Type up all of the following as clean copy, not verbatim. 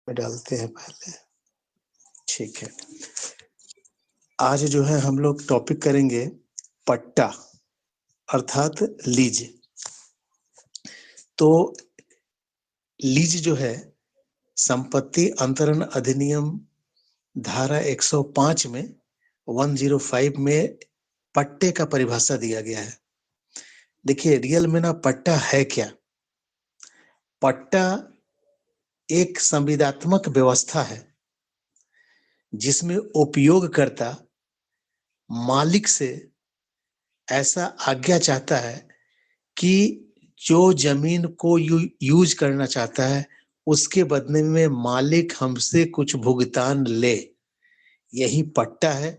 में डालते हैं पहले। ठीक है। आज जो है हम लोग टॉपिक करेंगे पट्टा अर्थात लीज। तो लीज जो है संपत्ति अंतरण अधिनियम धारा 105 में 105 में पट्टे का परिभाषा दिया गया है। देखिए रियल में ना पट्टा है क्या? पट्टा एक संविदात्मक व्यवस्था है जिसमें उपयोगकर्ता मालिक से ऐसा आज्ञा चाहता है कि जो जमीन को यूज करना चाहता है उसके बदले में मालिक हमसे कुछ भुगतान ले, यही पट्टा है।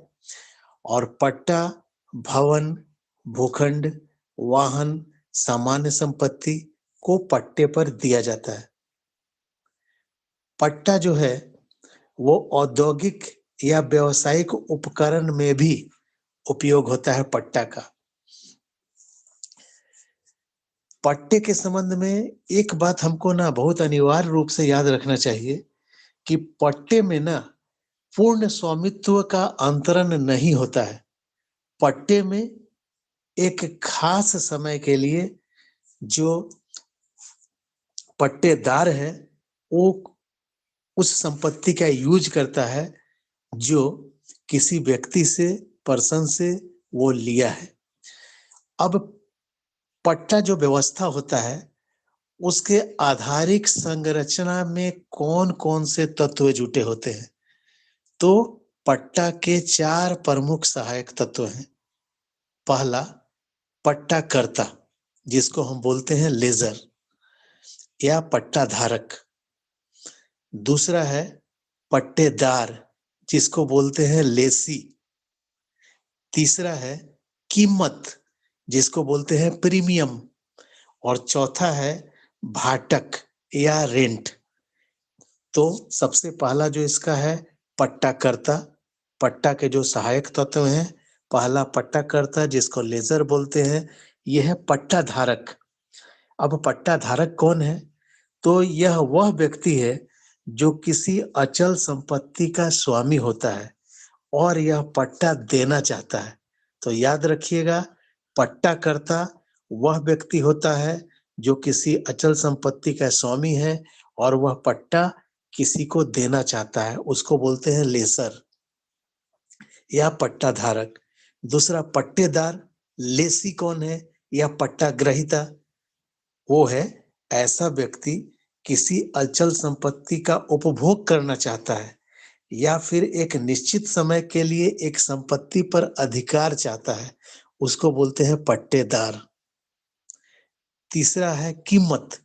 और पट्टा भवन, भूखंड, वाहन, सामान्य संपत्ति को पट्टे पर दिया जाता है। पट्टा जो है वो औद्योगिक या व्यावसायिक उपकरण में भी उपयोग होता है पट्टा का। पट्टे के संबंध में एक बात हमको ना बहुत अनिवार्य रूप से याद रखना चाहिए कि पट्टे में ना पूर्ण स्वामित्व का अंतरण नहीं होता है। पट्टे में एक खास समय के लिए जो पट्टेदार है वो उस संपत्ति का यूज करता है जो किसी व्यक्ति से, पर्सन से वो लिया है। अब पट्टा जो व्यवस्था होता है उसके आधारिक संरचना में कौन कौन से तत्व जुटे होते हैं? तो पट्टा के 4 प्रमुख सहायक तत्व हैं। पहला पट्टाकर्ता, जिसको हम बोलते हैं लेजर या पट्टा धारक। दूसरा है पट्टेदार, जिसको बोलते हैं लेसी। तीसरा है कीमत, जिसको बोलते हैं प्रीमियम। और चौथा है भाटक या रेंट। तो सबसे पहला जो इसका है पट्टाकर्ता, पट्टा के जो सहायक तत्व हैं, पहला पट्टाकर्ता जिसको लेजर बोलते हैं, यह है पट्टा धारक। अब पट्टा धारक कौन है? तो यह वह व्यक्ति है जो किसी अचल संपत्ति का स्वामी होता है और यह पट्टा देना चाहता है। तो याद रखिएगा, पट्टाकर्ता वह व्यक्ति होता है जो किसी अचल संपत्ति का स्वामी है और वह पट्टा किसी को देना चाहता है, उसको बोलते हैं लेसर या पट्टा धारक। दूसरा पट्टेदार, लेसी कौन है या पट्टा ग्रहीता? वो है ऐसा व्यक्ति किसी अचल संपत्ति का उपभोग करना चाहता है या फिर एक निश्चित समय के लिए एक संपत्ति पर अधिकार चाहता है, उसको बोलते हैं पट्टेदार। तीसरा है कीमत,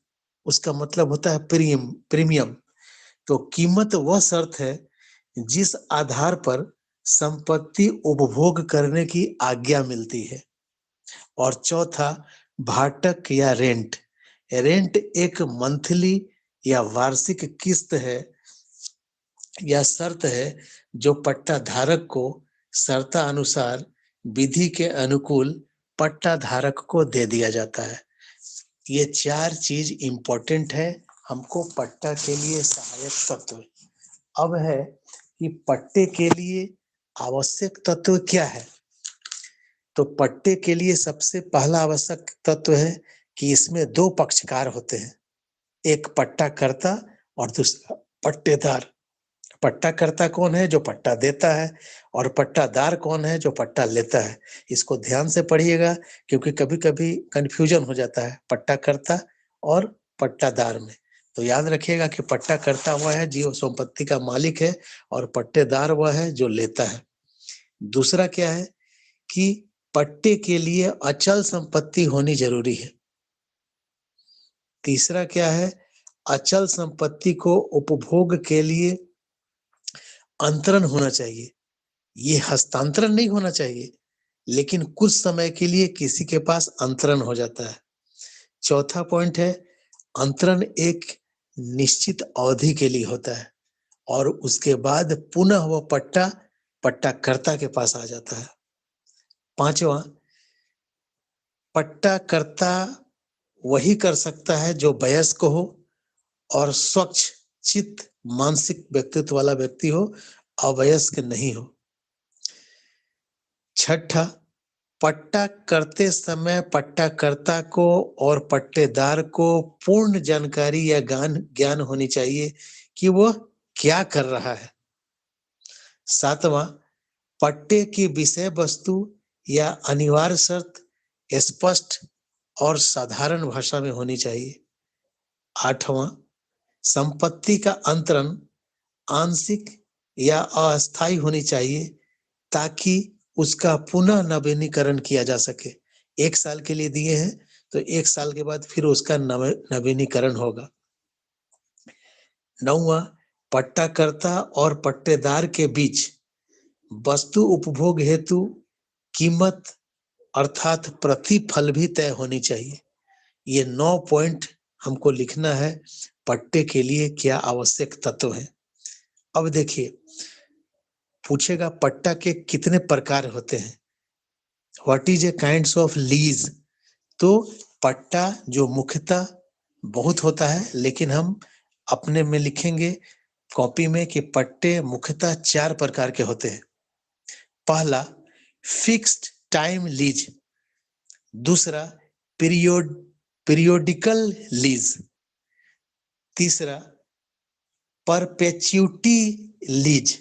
उसका मतलब होता है प्रीमियम। तो कीमत वह शर्त है जिस आधार पर संपत्ति उपभोग करने की आज्ञा मिलती है। और चौथा भाटक या रेंट। रेंट एक मंथली या वार्षिक किस्त है या शर्त है जो पट्टा धारक को शर्तानुसार विधि के अनुकूल पट्टा धारक को दे दिया जाता है। ये 4 चीज इंपॉर्टेंट है हमको पट्टा के लिए सहायक तत्व। अब है कि पट्टे के लिए आवश्यक तत्व क्या है? तो पट्टे के लिए सबसे पहला आवश्यक तत्व है कि इसमें 2 पक्षकार होते हैं, एक पट्टाकर्ता और दूसरा पट्टेदार। पट्टाकर्ता कौन है? जो पट्टा देता है। और पट्टादार कौन है? जो पट्टा लेता है। इसको ध्यान से पढ़िएगा क्योंकि कभी-कभी कंफ्यूजन हो जाता है पट्टाकर्ता और पट्टादार में। तो याद रखिएगा कि पट्टाकर्ता वह है जो संपत्ति का मालिक है और पट्टेदार वह है जो लेता है। दूसरा क्या है कि पट्टे के लिए अचल संपत्ति होनी जरूरी है। तीसरा क्या है? अचल संपत्ति को उपभोग के लिए अंतरण होना चाहिए। ये हस्तांतरण नहीं होना चाहिए, लेकिन कुछ समय के लिए किसी के पास अंतरण हो जाता है। चौथा पॉइंट है अंतरण एक निश्चित अवधि के लिए होता है और उसके बाद पुनः वह पट्टा पट्टाकर्ता के पास आ जाता है। पांचवा, पट्टाकर्ता वही कर सकता है जो वयस्क हो और स्वच्छ चित्त मानसिक व्यक्तित्व वाला व्यक्ति हो, अवयस्क नहीं हो। छठा, पट्टा करते समय पट्टाकर्ता को और पट्टेदार को पूर्ण जानकारी या ज्ञान होनी चाहिए कि वह क्या कर रहा है। सातवां, पट्टे की विषय वस्तु या अनिवार्य शर्त स्पष्ट और साधारण भाषा में होनी चाहिए। आठवां, संपत्ति का अंतरण आंशिक या अस्थायी होनी चाहिए ताकि उसका पुनः नवीनीकरण किया जा सके। 1 साल के लिए दिए हैं तो 1 साल के बाद फिर उसका नवीनीकरण होगा। 9वां, पट्टाकर्ता और पट्टेदार के बीच वस्तु उपभोग हेतु कीमत अर्थात प्रतिफल भी तय होनी चाहिए। ये 9 पॉइंट हमको लिखना है, पट्टे के लिए क्या आवश्यक तत्व हैं। अब देखिए, पूछेगा पट्टा के कितने प्रकार होते हैं, what is a kinds of lease. तो पट्टा जो मुख्यतः बहुत होता है, लेकिन हम अपने में लिखेंगे कॉपी में कि पट्टे मुख्यतः 4 प्रकार के होते हैं। पहला, फिक्स्ड टाइम लीज। दूसरा, पीरियोडिकल लीज। तीसरा, परपेचुइटी लीज।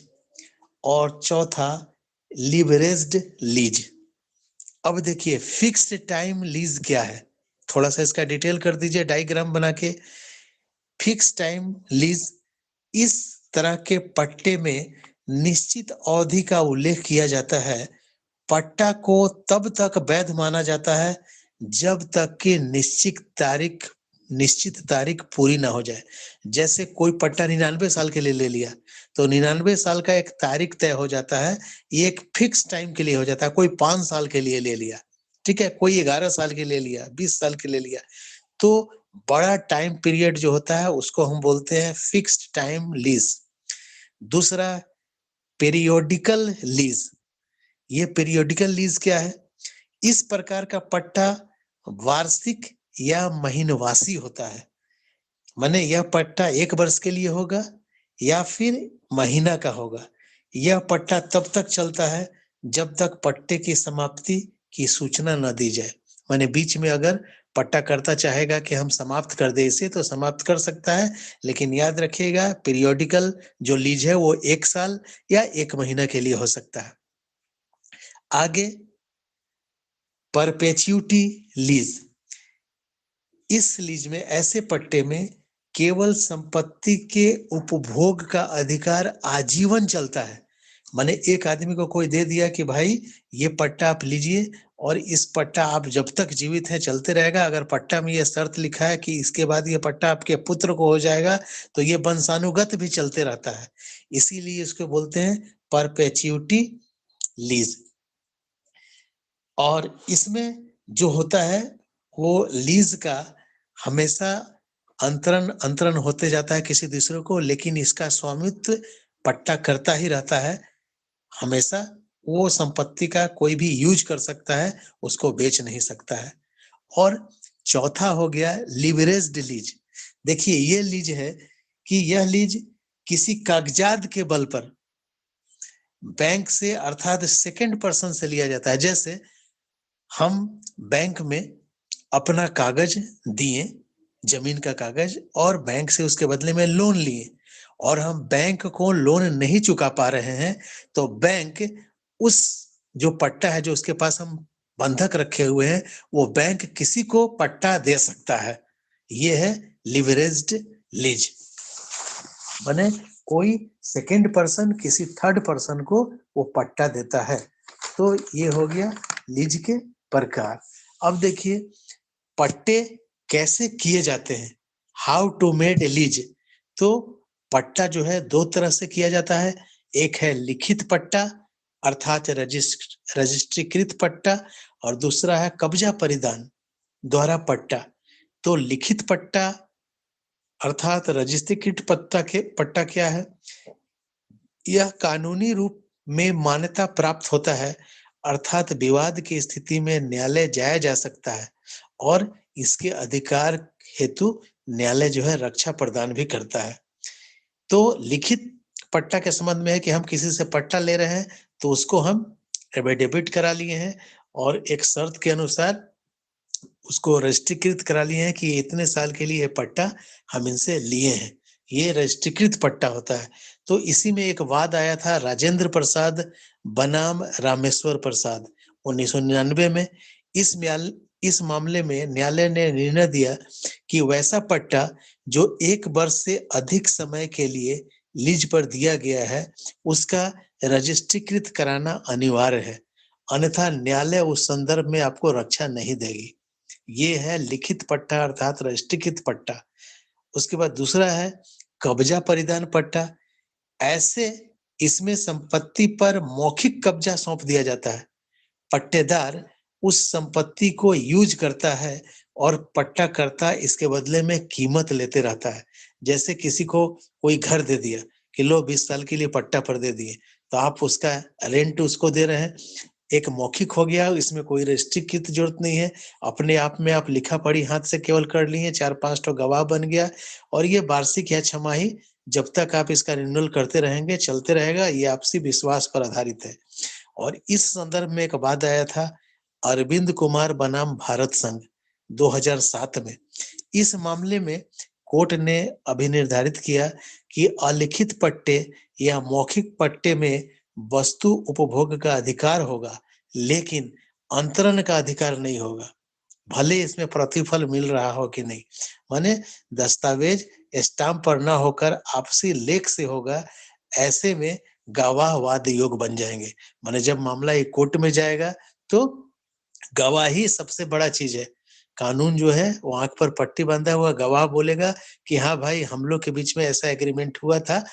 और चौथा, लिवरेज्ड लीज। अब देखिए फिक्स्ड टाइम लीज क्या है, थोड़ा सा इसका डिटेल कर दीजिए डायग्राम बना के। फिक्स्ड टाइम लीज, इस तरह के पट्टे में निश्चित अवधि का उल्लेख किया जाता है। पट्टा को तब तक वैध माना जाता है जब तक कि निश्चित तारीख पूरी ना हो जाए। जैसे कोई पट्टा 99 साल के लिए ले लिया तो 99 साल का एक तारीख तय हो जाता है, ये एक फिक्स टाइम के लिए हो जाता है। कोई 5 साल के लिए ले लिया, ठीक है, कोई 11 साल के ले लिया, 20 साल के ले लिया, तो बड़ा टाइम पीरियड जो होता है उसको हम बोलते हैं फिक्स्ड टाइम लीज। दूसरा, पीरियोडिकल लीज। ये पीरियोडिकल लीज क्या है, इस प्रकार का पट्टा वार्षिक या महीनवासी होता है। माने यह पट्टा 1 वर्ष के लिए होगा या फिर महीना का होगा। यह पट्टा तब तक चलता है जब तक पट्टे की समाप्ति की सूचना न दी जाए। माने बीच में अगर पट्टाकर्ता चाहेगा कि हम समाप्त कर दे इसे तो समाप्त कर सकता है, लेकिन याद रखिएगा पीरियोडिकल जो लीज है वो 1 साल या 1 महीना के लिए हो सकता है। आगे, परपेचुइटी लीज। इस लीज में ऐसे पट्टे में केवल संपत्ति के उपभोग का अधिकार आजीवन चलता है। माने एक आदमी को कोई दे दिया कि भाई ये पट्टा आप लीजिए और इस पट्टा आप जब तक जीवित हैं चलते रहेगा। अगर पट्टा में ये शर्त लिखा है कि इसके बाद ये पट्टा आपके पुत्र को हो जाएगा तो ये वंशानुगत भी चलते रहता है, इसीलिए इसको बोलते हैं परपेचुइटी लीज। और इसमें जो होता है वो लीज का हमेशा अंतरण होते जाता है किसी दूसरे को, लेकिन इसका स्वामित्व पट्टा करता ही रहता है हमेशा। वो संपत्ति का कोई भी यूज कर सकता है, उसको बेच नहीं सकता है। और चौथा हो गया लिवरेज्ड लीज। देखिए ये लीज है कि यह लीज किसी कागजात के बल पर बैंक से अर्थात सेकंड पर्सन से लिया जाता है। जैसे हम बैंक में अपना कागज दिए, जमीन का कागज, और बैंक से उसके बदले में लोन लिए और हम बैंक को लोन नहीं चुका पा रहे हैं तो बैंक उस जो पट्टा है जो उसके पास हम बंधक रखे हुए हैं वो बैंक किसी को पट्टा दे सकता है। ये है लिवरेज्ड लीज। माने कोई सेकंड पर्सन किसी थर्ड पर्सन को वो पट्टा देता है। तो ये हो गया लीज के प्रकार। अब देखिए पट्टे कैसे किए जाते हैं, how to made a lease. तो पट्टा जो है 2 तरह से किया जाता है। एक है लिखित पट्टा अर्थात रजिस्ट्रीकृत पट्टा, और दूसरा है कब्जा परिदान द्वारा पट्टा। तो लिखित पट्टा अर्थात रजिस्ट्रीकृत पट्टा क्या है, यह कानूनी रूप में मान्यता प्राप्त होता है अर्थात विवाद की स्थिति में न्यायालय जाया जा सकता है और इसके अधिकार हेतु न्यायालय जो है रक्षा प्रदान भी करता है। तो लिखित पट्टा के संबंध में है कि हम किसी से पट्टा ले रहे हैं तो उसको हम एफिडेविट करा लिए हैं और एक शर्त के अनुसार उसको रजिस्ट्रीकृत करा लिए हैं कि इतने साल के लिए पट्टा हम इनसे लिए हैं, ये रजिस्ट्रीकृत पट्टा होता है। तो इसी में एक वाद आया था राजेंद्र प्रसाद बनाम रामेश्वर प्रसाद 1999 में। इस मामले में न्यायालय ने निर्णय दिया कि वैसा पट्टा जो 1 वर्ष से अधिक समय के लिए लीज पर दिया गया है उसका रजिस्ट्रीकृत कराना अनिवार्य है, अन्यथा न्यायालय उस संदर्भ में आपको रक्षा नहीं देगी। ये है लिखित पट्टा अर्थात रजिस्ट्रीकृत पट्टा। उसके बाद दूसरा है कब्जा परिधान पट्टा। ऐसे इसमें संपत्ति पर मौखिक कब्जा सौंप दिया जाता है। पट्टेदार उस संपत्ति को यूज करता है और पट्टाकर्ता इसके बदले में कीमत लेते रहता है। जैसे किसी को कोई घर दे दिया कि लो 20 साल के लिए पट्टा पर दे दिए, तो आप उसका रेंट उसको दे रहे हैं। एक मौखिक हो गया, इसमें कोई रजिस्ट्री की तो जरूरत नहीं है, अपने आप में आप लिखा पढ़ी हाथ से केवल कर लिए, 4-5 ठो गवाह बन गया और ये वार्षिक या छमाही जब तक आप इसका रिन्यूअल करते रहेंगे चलते रहेगा, ये आपसी विश्वास पर आधारित है। और इस संदर्भ में एक वाद आया था अरविंद कुमार बनाम भारत संघ 2007 में। इस मामले में कोर्ट ने अभी निर्धारित किया कि अलिखित पट्टे या मौखिक पट्टे में वस्तु उपभोग का अधिकार होगा, लेकिन अंतरण का अधिकार नहीं होगा, भले इसमें प्रतिफल मिल रहा हो कि नहीं। माने दस्तावेज स्टाम्प पर ना होकर आपसी लेख से होगा, ऐसे में गवाह वाद योग बन जाएंगे। माने जब मामला ये कोर्ट में जाएगा तो गवाही सबसे बड़ा चीज है। कानून जो है वो आंख पर पट्टी बांधा हुआ गवाह बोलेगा कि हाँ भाई हम लोग के बीच में ऐसा एग्रीमेंट हुआ था,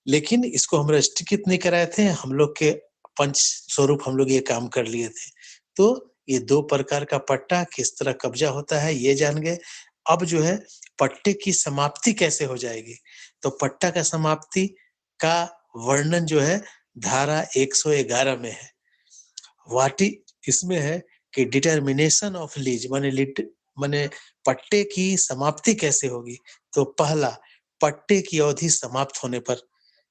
लेकिन इसको हम रजिस्ट्रीकृत नहीं कराए थे, हम लोग के पंच स्वरूप हम लोग ये काम कर लिए थे। तो ये 2 प्रकार का पट्टा किस तरह कब्जा होता है ये जान गए। अब जो है पट्टे की समाप्ति कैसे हो जाएगी? तो पट्टा का समाप्ति का वर्णन जो है धारा 111 में है। वाटी इसमें है कि डिटर्मिनेशन ऑफ लीज माने पट्टे की समाप्ति कैसे होगी? तो पहला, पट्टे की अवधि समाप्त होने पर।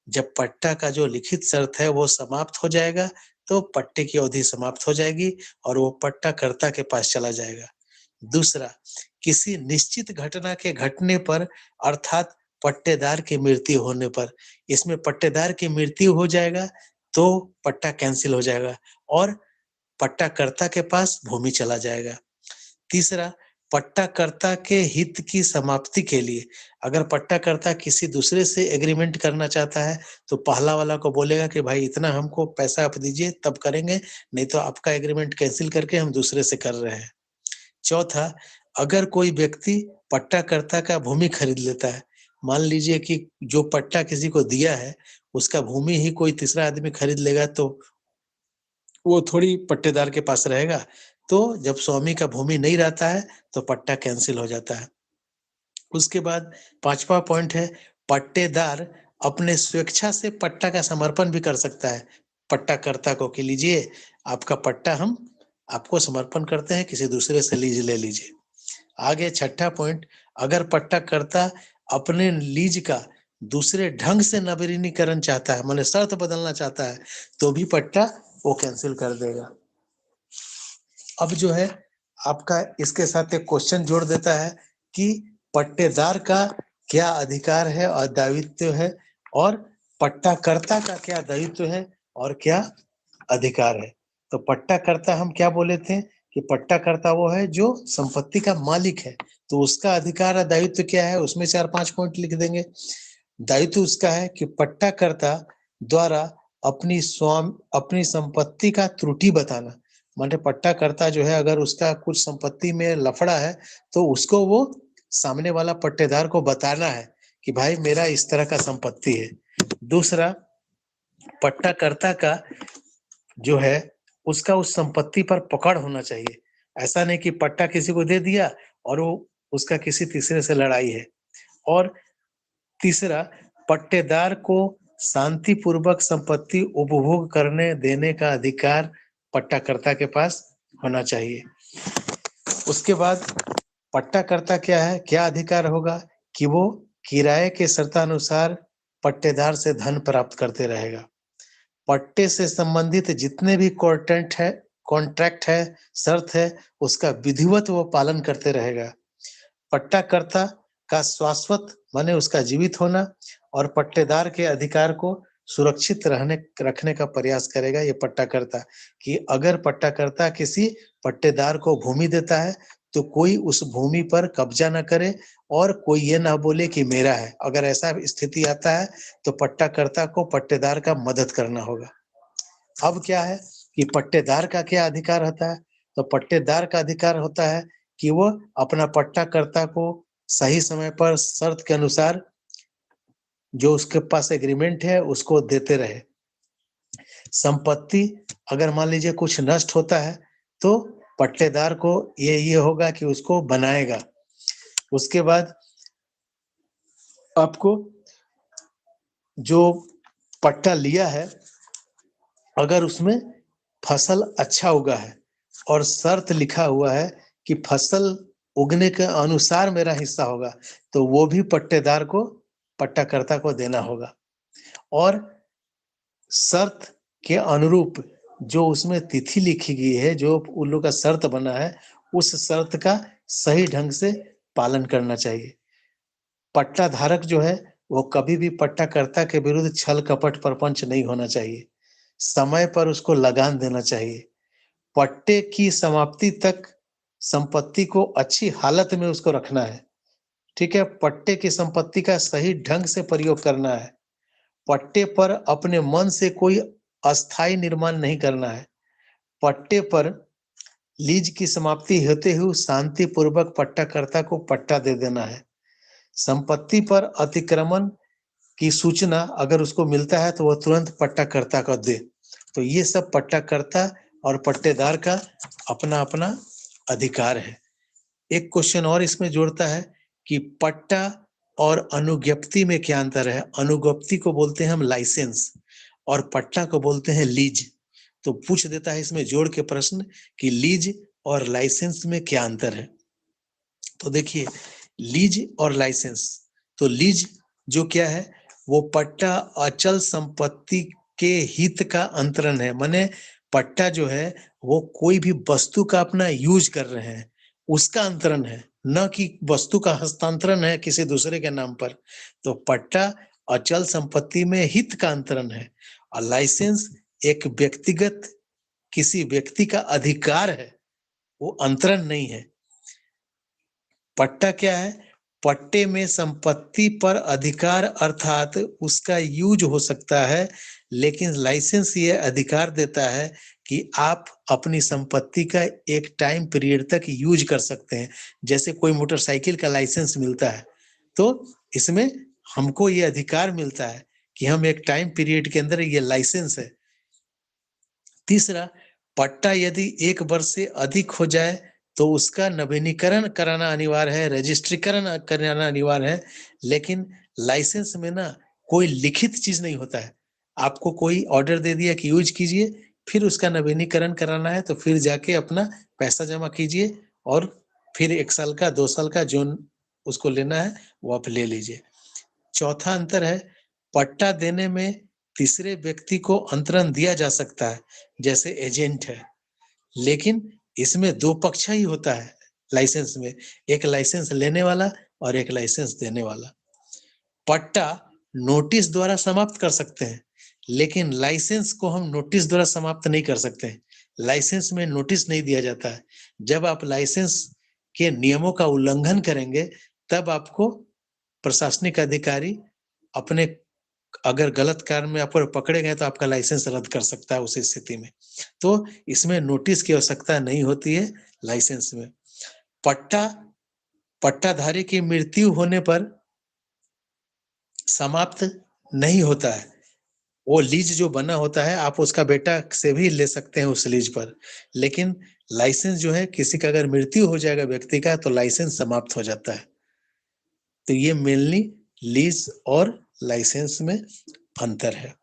जब पट्टा का जो लिखित शर्त है वो समाप्त हो जाएगा तो पट्टे की अवधि समाप्त हो जाएगी और वो पट्टा कर्ता के पास चला जाएगा। दूसरा, किसी निश्चित घटना के घटने पर अर्थात पट्टेदार की मृत्यु होने पर। इसमें पट्टेदार की मृत्यु हो जाएगा तो पट्टा कैंसिल हो जाएगा और पट्टाकर्ता के पास भूमि चला जाएगा। तीसरा, पट्टाकर्ता के हित की समाप्ति के लिए अगर पट्टाकर्ता किसी दूसरे से एग्रीमेंट करना चाहता है तो पहला वाला को बोलेगा कि भाई इतना हमको पैसा आप दीजिए तब करेंगे, नहीं तो आपका एग्रीमेंट कैंसिल करके हम दूसरे से कर रहे हैं। चौथा, अगर कोई व्यक्ति पट्टाकर्ता का भूमि खरीद लेता है, मान लीजिए कि जो पट्टा किसी को दिया है उसका भूमि ही कोई तीसरा आदमी खरीद लेगा तो वो थोड़ी पट्टेदार के पास रहेगा। तो जब स्वामी का भूमि नहीं रहता है तो पट्टा कैंसिल हो जाता है। उसके बाद 5वां पॉइंट है पट्टेदार अपने स्वेच्छा से पट्टा का समर्पण भी कर सकता है पट्टाकर्ता को कि लीजिए आपका पट्टा हम आपको समर्पण करते हैं, किसी दूसरे से लीज ले लीजिए। आगे 6ठा पॉइंट, अगर पट्टाकर्ता अपने लीज का दूसरे ढंग से नवीनीकरण चाहता है, माने शर्त बदलना चाहता है, तो भी पट्टा वो कैंसिल कर देगा। अब जो है आपका इसके साथ एक क्वेश्चन जोड़ देता है कि पट्टेदार का क्या अधिकार है और दायित्व है और पट्टाकर्ता का क्या दायित्व है और क्या अधिकार है। तो पट्टाकर्ता हम क्या बोले थे कि पट्टाकर्ता वो है जो संपत्ति का मालिक है, तो उसका अधिकार और दायित्व क्या है उसमें 4-5 पॉइंट लिख देंगे। दायित्व उसका है कि पट्टाकर्ता द्वारा अपनी संपत्ति का त्रुटि बताना, माने पट्टाकर्ता जो है अगर उसका कुछ संपत्ति में लफड़ा है तो उसको वो सामने वाला पट्टेदार को बताना है कि भाई मेरा इस तरह का संपत्ति है। दूसरा, पट्टाकर्ता का जो है उसका उस संपत्ति पर पकड़ होना चाहिए। ऐसा नहीं कि पट्टा किसी को दे दिया और वो उसका किसी तीसरे से लड़ाई है। और तीसरा, पट्टेदार को शांतिपूर्वक संपत्ति उपभोग करने देने का अधिकार पट्टाकर्ता के पास होना चाहिए। उसके बाद पट्टाकर्ता क्या है, क्या अधिकार होगा कि वो किराए के शर्तानुसार पट्टेदार से धन प्राप्त करते रहेगा। पट्टे से संबंधित जितने भी कॉन्ट्रैक्ट है, शर्त है, उसका विधिवत वो पालन करते रहेगा। पट्टाकर्ता का शाश्वत माने उसका जीवित होना और पट्टेदार के अधिकार को सुरक्षित रखने का प्रयास करेगा ये पट्टाकर्ता, कि अगर पट्टाकर्ता किसी पट्टेदार को भूमि देता है तो कोई उस भूमि पर कब्जा न करे और कोई ये ना बोले कि मेरा है। अगर ऐसा स्थिति आता है तो पट्टाकर्ता को पट्टेदार का मदद करना होगा। अब क्या है कि पट्टेदार का क्या अधिकार होता है? तो पट्टेदार का अधिकार होता है कि वो अपना पट्टाकर्ता को सही समय पर शर्त के अनुसार जो उसके पास एग्रीमेंट है उसको देते रहे। संपत्ति अगर मान लीजिए कुछ नष्ट होता है तो पट्टेदार को ये होगा कि उसको बनाएगा। उसके बाद आपको जो पट्टा लिया है अगर उसमें फसल अच्छा उगा है और शर्त लिखा हुआ है कि फसल उगने के अनुसार मेरा हिस्सा होगा, तो वो भी पट्टेदार को पट्टाकर्ता को देना होगा। और शर्त के अनुरूप जो उसमें तिथि लिखी गई है, जो उन लोग का शर्त बना है, उस शर्त का सही ढंग से पालन करना चाहिए। पट्टा धारक जो है वो कभी भी पट्टाकर्ता के विरुद्ध छल कपट प्रपंच नहीं होना चाहिए। समय पर उसको लगान देना चाहिए। पट्टे की समाप्ति तक संपत्ति को अच्छी हालत में उसको रखना है। ठीक है, पट्टे की संपत्ति का सही ढंग से प्रयोग करना है। पट्टे पर अपने मन से कोई अस्थायी निर्माण नहीं करना है। पट्टे पर लीज की समाप्ति होते हुए शांतिपूर्वक पट्टाकर्ता को पट्टा दे देना है। संपत्ति पर अतिक्रमण की सूचना अगर उसको मिलता है तो वह तुरंत पट्टाकर्ता को दे। तो ये सब पट्टाकर्ता और पट्टेदार का अपना अपना अधिकार है। एक क्वेश्चन और इसमें जोड़ता है कि पट्टा और अनुज्ञप्ति में क्या अंतर है। अनुज्ञप्ति को बोलते हैं हम लाइसेंस और पट्टा को बोलते हैं लीज। तो पूछ देता है इसमें जोड़ के प्रश्न कि लीज और लाइसेंस में क्या अंतर है। तो देखिए, लीज और लाइसेंस, तो लीज जो क्या है वो पट्टा अचल संपत्ति के हित का अंतरण है। माने पट्टा जो है वो कोई भी वस्तु का अपना यूज कर रहे हैं उसका अंतरण है, न कि वस्तु का हस्तांतरण है किसी दूसरे के नाम पर। तो पट्टा अचल संपत्ति में हित का अंतरण है और लाइसेंस एक व्यक्तिगत किसी व्यक्ति का अधिकार है, वो अंतरण नहीं है। पट्टा क्या है? पट्टे में संपत्ति पर अधिकार अर्थात उसका यूज हो सकता है, लेकिन लाइसेंस ये अधिकार देता है कि आप अपनी संपत्ति का एक टाइम पीरियड तक यूज कर सकते हैं। जैसे कोई मोटरसाइकिल का लाइसेंस मिलता है तो इसमें हमको ये अधिकार मिलता है कि हम एक टाइम पीरियड के अंदर, ये लाइसेंस है। तीसरा, पट्टा यदि 1 वर्ष से अधिक हो जाए तो उसका नवीनीकरण कराना अनिवार्य है, रजिस्ट्रीकरण कराना अनिवार्य है। लेकिन लाइसेंस में ना कोई लिखित चीज नहीं होता है। आपको कोई ऑर्डर दे दिया कि यूज कीजिए, फिर उसका नवीनीकरण कराना है तो फिर जाके अपना पैसा जमा कीजिए और फिर 1 साल का 2 साल का जो उसको लेना है वो आप ले लीजिए। चौथा अंतर है, पट्टा देने में तीसरे व्यक्ति को अंतरण दिया जा सकता है, जैसे एजेंट है, लेकिन इसमें 2 पक्ष ही होता है लाइसेंस में, एक लाइसेंस लेने वाला और एक लाइसेंस देने वाला। पट्टा नोटिस द्वारा समाप्त कर सकते हैं, लेकिन लाइसेंस को हम नोटिस द्वारा समाप्त नहीं कर सकते हैं। लाइसेंस में नोटिस नहीं दिया जाता है। जब आप लाइसेंस के नियमों का उल्लंघन करेंगे तब आपको प्रशासनिक अधिकारी अपने, अगर गलत कार्य में आपको पकड़े गए तो आपका लाइसेंस रद्द कर सकता है उस स्थिति में। तो इसमें नोटिस की आवश्यकता नहीं होती है लाइसेंस में। पट्टाधारी की मृत्यु होने पर समाप्त नहीं होता है। वो लीज जो बना होता है आप उसका बेटा से भी ले सकते हैं उस लीज पर, लेकिन लाइसेंस जो है किसी का अगर मृत्यु हो जाएगा व्यक्ति का तो लाइसेंस समाप्त हो जाता है। तो ये मेनली लीज और लाइसेंस में अंतर है।